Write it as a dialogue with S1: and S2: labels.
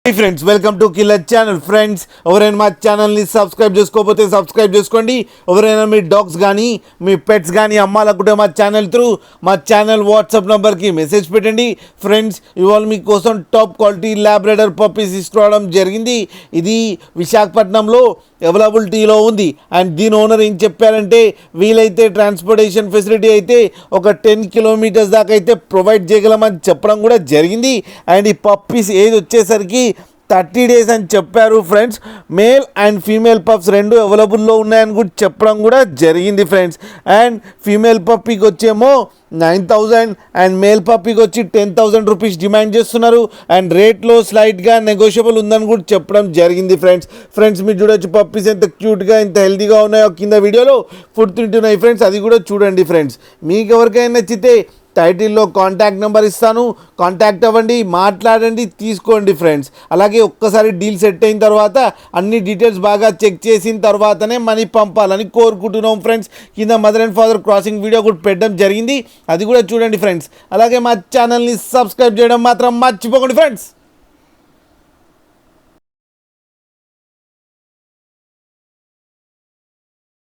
S1: Hey friends, welcome to Killer Channel. Friends, ఎవరైనా మా ఛానల్ని సబ్స్క్రైబ్ చేసుకోకపోతే సబ్స్క్రైబ్ చేసుకోండి. ఎవరైనా మీ డాగ్స్ కానీ మీ పెట్స్ కానీ అమ్మాలనుకుంటే మా ఛానల్ త్రూ మా ఛానల్ వాట్సాప్ నెంబర్కి మెసేజ్ పెట్టండి. ఫ్రెండ్స్, ఇవాళ మీకోసం టాప్ క్వాలిటీ ల్యాబ్రాడర్ పప్పీస్ తీసుకురావడం జరిగింది. ఇది విశాఖపట్నంలో అవైలబిలిటీలో ఉంది. అండ్ దీని ఓనర్ ఏం చెప్పారంటే వీలైతే ట్రాన్స్పోర్టేషన్ ఫెసిలిటీ అయితే ఒక 10 కిలోమీటర్స్ దాకా అయితే ప్రొవైడ్ చేయగలమని చెప్పడం కూడా జరిగింది. అండ్ ఈ పప్పీస్ ఏజ్ వచ్చేసరికి 30 days అని చెప్పారు. Friends, male and female pups రెండు అవైలబుల్లో ఉన్నాయని కూడా చెప్పడం కూడా జరిగింది. ఫ్రెండ్స్, అండ్ ఫీమేల్ పప్పీకి వచ్చేమో 9,000 అండ్ మేల్ పప్పీకి వచ్చి 10,000 రూపీస్ డిమాండ్ చేస్తున్నారు. అండ్ రేట్లో స్లైట్గా నెగోషియబుల్ ఉందని కూడా చెప్పడం జరిగింది. ఫ్రెండ్స్ మీరు చూడొచ్చు పప్పీస్ ఎంత క్యూట్గా ఎంత హెల్తీగా ఉన్నాయో కింద వీడియోలో ఫుడ్ తింటున్నాయి. ఫ్రెండ్స్, అది కూడా చూడండి. ఫ్రెండ్స్, మీకు ఎవరికైనా నచ్చితే టైటిల్లో కాంటాక్ట్ నెంబర్ ఇస్తాను, కాంటాక్ట్ అవ్వండి, మాట్లాడండి, తీసుకోండి. ఫ్రెండ్స్, అలాగే ఒక్కసారి డీల్ సెట్ అయిన తర్వాత అన్ని డీటెయిల్స్ బాగా చెక్ చేసిన తర్వాతనే మనీ పంపాలని కోరుకుంటున్నాం. ఫ్రెండ్స్, కింద mother and father crossing video కూడా పెట్టడం జరిగింది, అది కూడా చూడండి. ఫ్రెండ్స్, అలాగే మా ఛానల్ని సబ్స్క్రైబ్ చేయడం మాత్రం మర్చిపోకండి. ఫ్రెండ్స్.